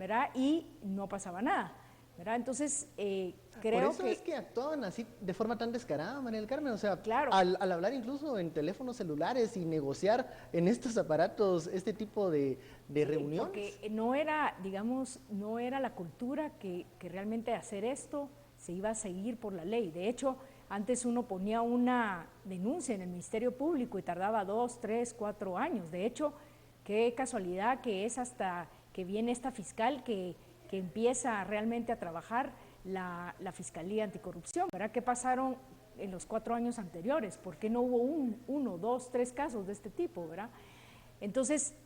¿verdad? Y no pasaba nada, ¿verdad? Entonces, creo Por eso es que actuaban así de forma tan descarada, María del Carmen. O sea, claro, al hablar incluso en teléfonos celulares y negociar en estos aparatos este tipo de sí, reuniones. porque no era, digamos, no era la cultura que realmente hacer esto se iba a seguir por la ley. De hecho, antes uno ponía una denuncia en el Ministerio Público y tardaba 2, 3, 4 años. De hecho, qué casualidad que es hasta que viene esta fiscal que empieza realmente a trabajar la Fiscalía Anticorrupción, ¿verdad? ¿Qué pasaron en los 4 años anteriores? ¿Por qué no hubo uno, dos, tres casos de este tipo, verdad? Entonces,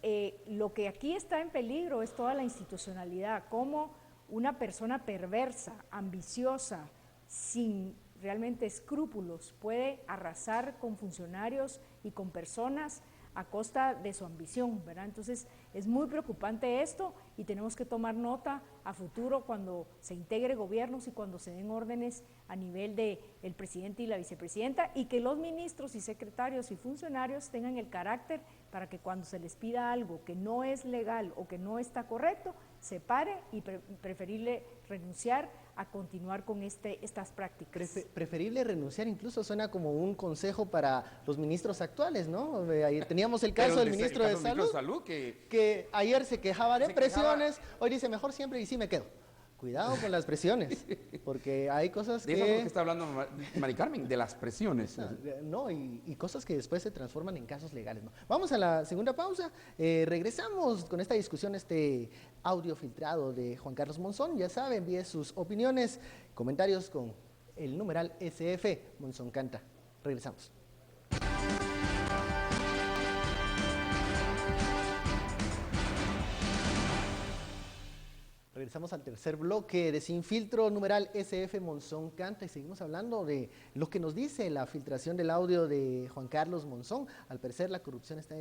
lo que aquí está en peligro es toda la institucionalidad, cómo una persona perversa, ambiciosa, sin realmente escrúpulos, puede arrasar con funcionarios y con personas a costa de su ambición, ¿verdad? Entonces, es muy preocupante esto y tenemos que tomar nota a futuro cuando se integre gobiernos y cuando se den órdenes a nivel del presidente y la vicepresidenta, y que los ministros y secretarios y funcionarios tengan el carácter para que cuando se les pida algo que no es legal o que no está correcto, se pare y preferible renunciar a continuar con estas prácticas. Preferible renunciar incluso suena como un consejo para los ministros actuales, ¿no? Ahí teníamos el caso del ministro de Salud, que ayer se quejaba de presiones, hoy dice mejor siempre y sí me quedo. Cuidado con las presiones, porque hay cosas de que... eso es lo que está hablando Mari Carmen, de las presiones. No, y cosas que después se transforman en casos legales, ¿no? Vamos a la segunda pausa, regresamos con esta discusión, este audio filtrado de Juan Carlos Monzón. Ya sabe, envíe sus opiniones, comentarios con el numeral SF Monzón Canta. Regresamos. Regresamos al tercer bloque de Sin Filtro, numeral SF Monzón Canta, y seguimos hablando de lo que nos dice la filtración del audio de Juan Carlos Monzón. Al parecer la corrupción está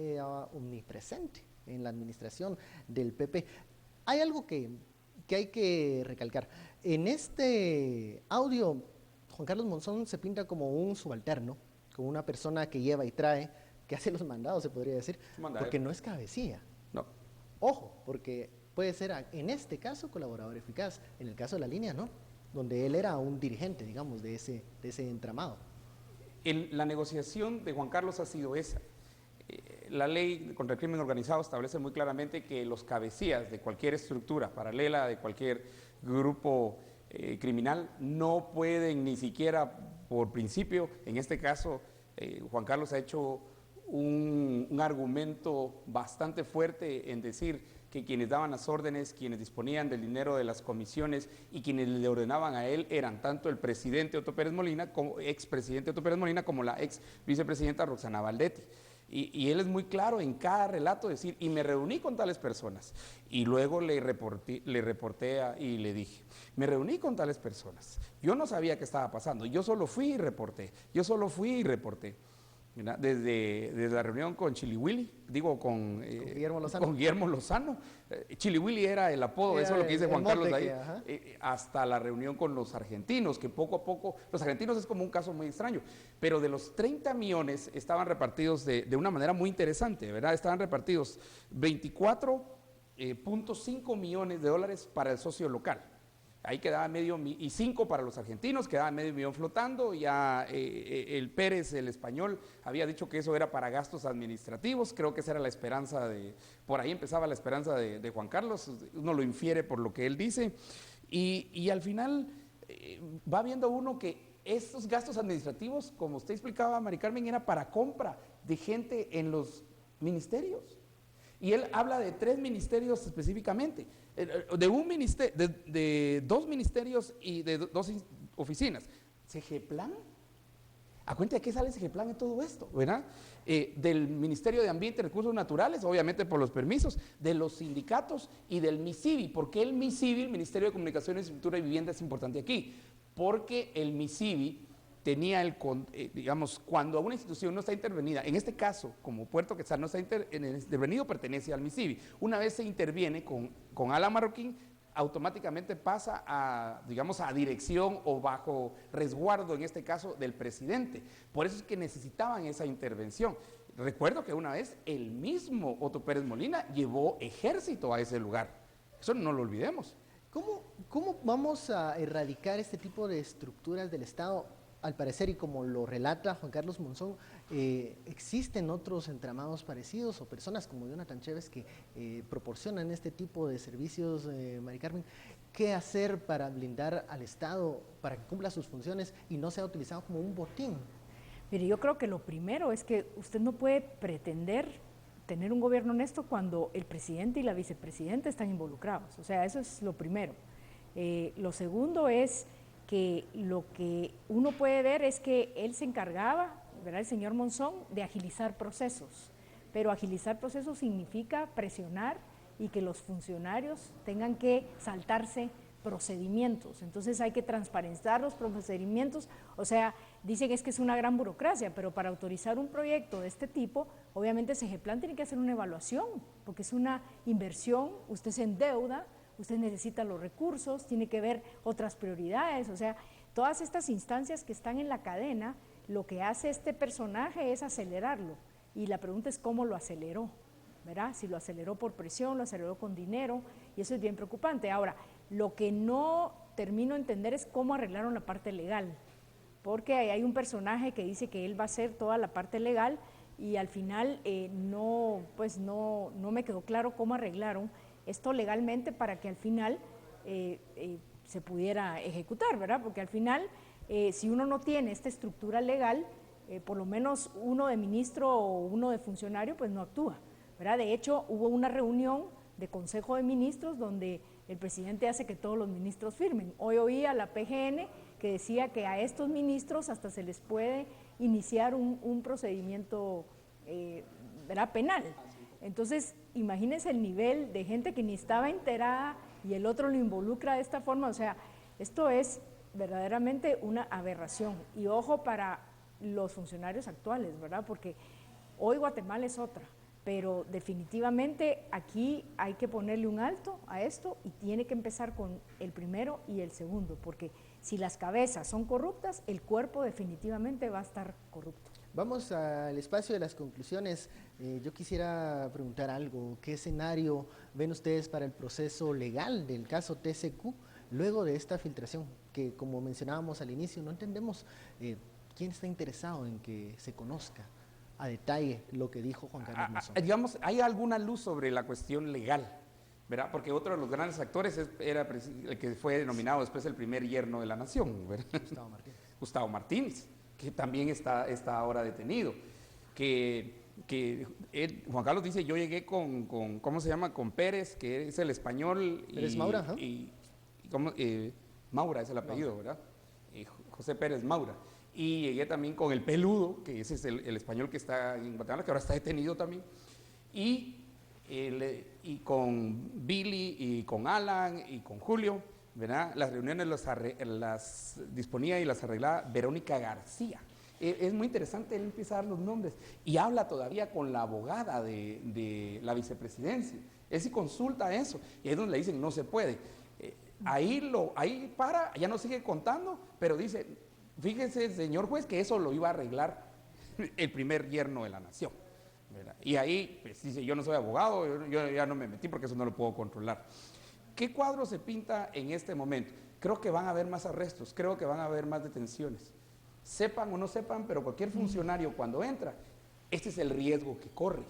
omnipresente en la administración del PP. Hay algo que hay que recalcar. En este audio, Juan Carlos Monzón se pinta como un subalterno, como una persona que lleva y trae, que hace los mandados, se podría decir, porque no es cabecilla. No. Ojo, porque puede ser en este caso colaborador eficaz, en el caso de la línea no, donde él era un dirigente, digamos, de ese entramado. La negociación de Juan Carlos ha sido esa. La ley contra el crimen organizado establece muy claramente que los cabecillas de cualquier estructura paralela, de cualquier grupo criminal, no pueden ni siquiera por principio, en este caso Juan Carlos ha hecho un argumento bastante fuerte en decir que quienes daban las órdenes, quienes disponían del dinero de las comisiones y quienes le ordenaban a él eran tanto el presidente Otto Pérez Molina, como expresidente Otto Pérez Molina, como la ex vicepresidenta Roxana Valdetti. Y él es muy claro en cada relato decir, y me reuní con tales personas, y luego le reporté y le dije, me reuní con tales personas, yo no sabía qué estaba pasando, yo solo fui y reporté. Mira, desde la reunión con Chiliwili, digo con Guillermo Lozano. Chiliwili era el apodo, eso es lo que dice Juan Carlos ahí, hasta la reunión con los argentinos, que poco a poco, los argentinos es como un caso muy extraño, pero de los 30 millones estaban repartidos de una manera muy interesante, ¿verdad? Estaban repartidos 24.5 millones de dólares para el socio local. Ahí quedaba medio, y 5 para los argentinos, quedaba medio millón flotando. Ya el Pérez, el español, había dicho que eso era para gastos administrativos. Creo que esa era la esperanza por ahí empezaba la esperanza de Juan Carlos, uno lo infiere por lo que él dice. Y al final va viendo uno que estos gastos administrativos, como usted explicaba, Mari Carmen, era para compra de gente en los ministerios. Y él habla de 3 ministerios específicamente, de 2 ministerios y de 2 oficinas. ¿CGPLAN? ¿A cuenta de qué sale CGPLAN en todo esto? ¿Verdad? Del Ministerio de Ambiente y Recursos Naturales, obviamente por los permisos, de los sindicatos y del MISIVI. ¿Por qué el MISIVI, el Ministerio de Comunicaciones, Infraestructura y Vivienda, es importante aquí? Porque el MISIVI tenía digamos, cuando una institución no está intervenida, en este caso, como Puerto Quetzal no está intervenido, pertenece al MISIVI. Una vez se interviene con Ala Marroquín, automáticamente pasa a, digamos, a dirección o bajo resguardo, en este caso, del presidente. Por eso es que necesitaban esa intervención. Recuerdo que una vez el mismo Otto Pérez Molina llevó ejército a ese lugar. Eso no lo olvidemos. ¿Cómo vamos a erradicar este tipo de estructuras del Estado? Al parecer, y como lo relata Juan Carlos Monzón, existen otros entramados parecidos o personas como Jonathan Chévez que proporcionan este tipo de servicios, Mari Carmen. ¿Qué hacer para blindar al Estado, para que cumpla sus funciones y no sea utilizado como un botín? Mire, yo creo que lo primero es que usted no puede pretender tener un gobierno honesto cuando el presidente y la vicepresidenta están involucrados. O sea, eso es lo primero. Lo segundo es que lo que uno puede ver es que él se encargaba, ¿verdad?, el señor Monzón, de agilizar procesos. Pero agilizar procesos significa presionar y que los funcionarios tengan que saltarse procedimientos. Entonces hay que transparentar los procedimientos. O sea, dicen es que es una gran burocracia, pero para autorizar un proyecto de este tipo, obviamente Segeplan tiene que hacer una evaluación, porque es una inversión, usted se endeuda, usted necesita los recursos, tiene que ver otras prioridades. O sea, todas estas instancias que están en la cadena, lo que hace este personaje es acelerarlo. Y la pregunta es cómo lo aceleró, ¿verdad? Si lo aceleró por presión, lo aceleró con dinero, y eso es bien preocupante. Ahora, lo que no termino de entender es cómo arreglaron la parte legal, porque hay un personaje que dice que él va a hacer toda la parte legal y al final no me quedó claro cómo arreglaron esto legalmente para que al final se pudiera ejecutar, ¿verdad? Porque al final, si uno no tiene esta estructura legal, por lo menos uno de ministro o uno de funcionario, pues no actúa, ¿verdad? De hecho, hubo una reunión de Consejo de Ministros donde el presidente hace que todos los ministros firmen. Hoy oí a la PGN que decía que a estos ministros hasta se les puede iniciar un procedimiento ¿verdad?, penal. Entonces, imagínense el nivel de gente que ni estaba enterada y el otro lo involucra de esta forma. O sea, esto es verdaderamente una aberración. Y ojo para los funcionarios actuales, ¿verdad? Porque hoy Guatemala es otra, pero definitivamente aquí hay que ponerle un alto a esto y tiene que empezar con el primero y el segundo, porque si las cabezas son corruptas, el cuerpo definitivamente va a estar corrupto. Vamos al espacio de las conclusiones. Yo quisiera preguntar algo. ¿Qué escenario ven ustedes para el proceso legal del caso TCQ luego de esta filtración? Que como mencionábamos al inicio, no entendemos quién está interesado en que se conozca a detalle lo que dijo Juan Carlos Monzón. Digamos, ¿hay alguna luz sobre la cuestión legal? ¿Verdad? Porque otro de los grandes actores era el que fue denominado después el primer yerno de la nación, ¿verdad? Gustavo Martínez. Gustavo Martínez, que también está ahora detenido. Juan Carlos dice, yo llegué con ¿cómo se llama? Con Pérez, que es el español. Pérez Maura, ¿no? Maura es el apellido, ¿verdad? José Pérez Maura. Y llegué también con el Peludo, que ese es el español que está en Guatemala, que ahora está detenido también. Y con Billy, y con Alan, y con Julio, ¿verdad? Las reuniones las disponía y las arreglaba Verónica García. Es muy interesante, él empieza a dar los nombres y habla todavía con la abogada de la vicepresidencia. Él sí consulta eso y es donde le dicen no se puede. Ahí para, ya no sigue contando, pero dice, fíjese, señor juez, que eso lo iba a arreglar el primer yerno de la nación, ¿verdad? Y ahí pues, dice, yo no soy abogado, yo ya no me metí porque eso no lo puedo controlar. ¿Qué cuadro se pinta en este momento? Creo que van a haber más arrestos, creo que van a haber más detenciones. Sepan o no sepan, pero cualquier funcionario cuando entra, este es el riesgo que corre.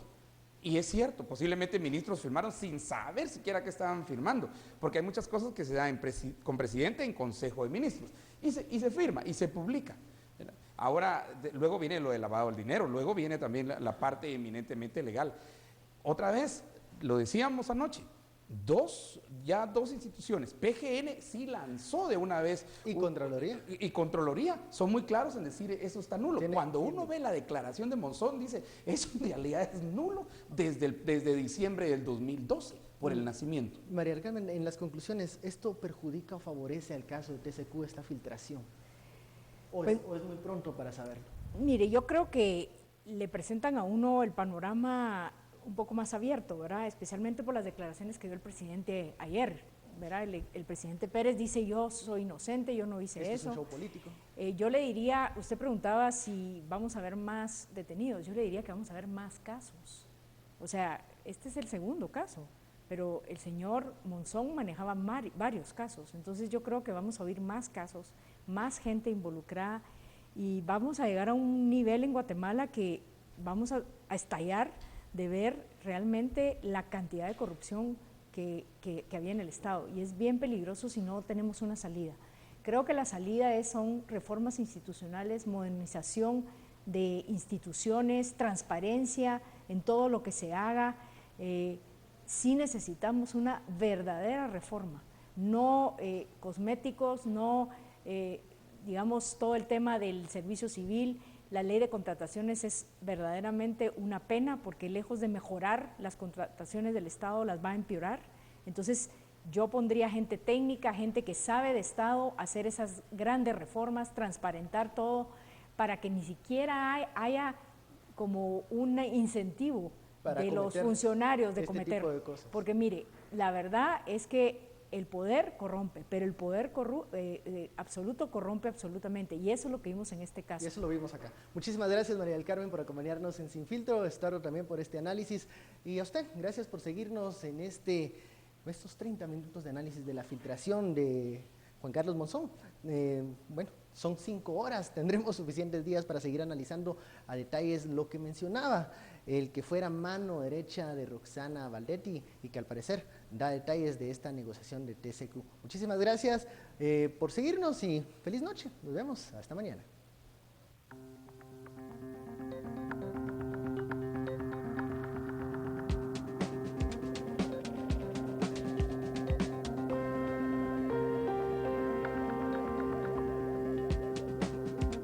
Y es cierto, posiblemente ministros firmaron sin saber siquiera que estaban firmando, porque hay muchas cosas que se dan con presidente en Consejo de Ministros, y se firma y se publica. Ahora, luego viene lo del lavado del dinero, luego viene también la parte eminentemente legal. Otra vez, lo decíamos anoche, dos instituciones, PGN sí lanzó de una vez. ¿Y Contraloría? Y Contraloría, son muy claros en decir eso está nulo. Cuando uno ve la declaración de Monzón, dice, eso en realidad es nulo desde diciembre del 2012, por el nacimiento. María Carmen, en las conclusiones, ¿esto perjudica o favorece al caso de TCQ esta filtración? ¿O es muy pronto para saberlo? Mire, yo creo que le presentan a uno el panorama un poco más abierto, ¿verdad? Especialmente por las declaraciones que dio el presidente ayer, ¿verdad? El presidente Pérez dice, yo soy inocente, yo no hice eso. Es un show político. Yo le diría, usted preguntaba si vamos a ver más detenidos, yo le diría que vamos a ver más casos. O sea, este es el segundo caso. pero el señor Monzón manejaba varios casos, entonces yo creo que vamos a oír más casos, más gente involucrada y vamos a llegar a un nivel en Guatemala que vamos a estallar de ver realmente la cantidad de corrupción que había en el Estado, y es bien peligroso si no tenemos una salida. Creo que la salida son reformas institucionales, modernización de instituciones, transparencia en todo lo que se haga. Sí necesitamos una verdadera reforma, no cosméticos, no digamos todo el tema del servicio civil. La ley de contrataciones es verdaderamente una pena porque lejos de mejorar las contrataciones del Estado las va a empeorar. Entonces yo pondría gente técnica, gente que sabe de Estado, hacer esas grandes reformas, transparentar todo para que ni siquiera haya como un incentivo para de los funcionarios de cometer tipo de cosas. Porque mire, la verdad es que el poder corrompe, pero el poder absoluto corrompe absolutamente, y eso es lo que vimos en este caso. Y eso lo vimos acá. Muchísimas gracias, María del Carmen, por acompañarnos en Sin Filtro, Estaro también por este análisis, y a usted, gracias por seguirnos en estos 30 minutos de análisis de la filtración de Juan Carlos Monzón. Bueno, son 5 horas, tendremos suficientes días para seguir analizando a detalles lo que mencionaba, el que fuera mano derecha de Roxana Valdetti y que al parecer da detalles de esta negociación de TCQ. Muchísimas gracias por seguirnos y feliz noche, nos vemos, hasta mañana.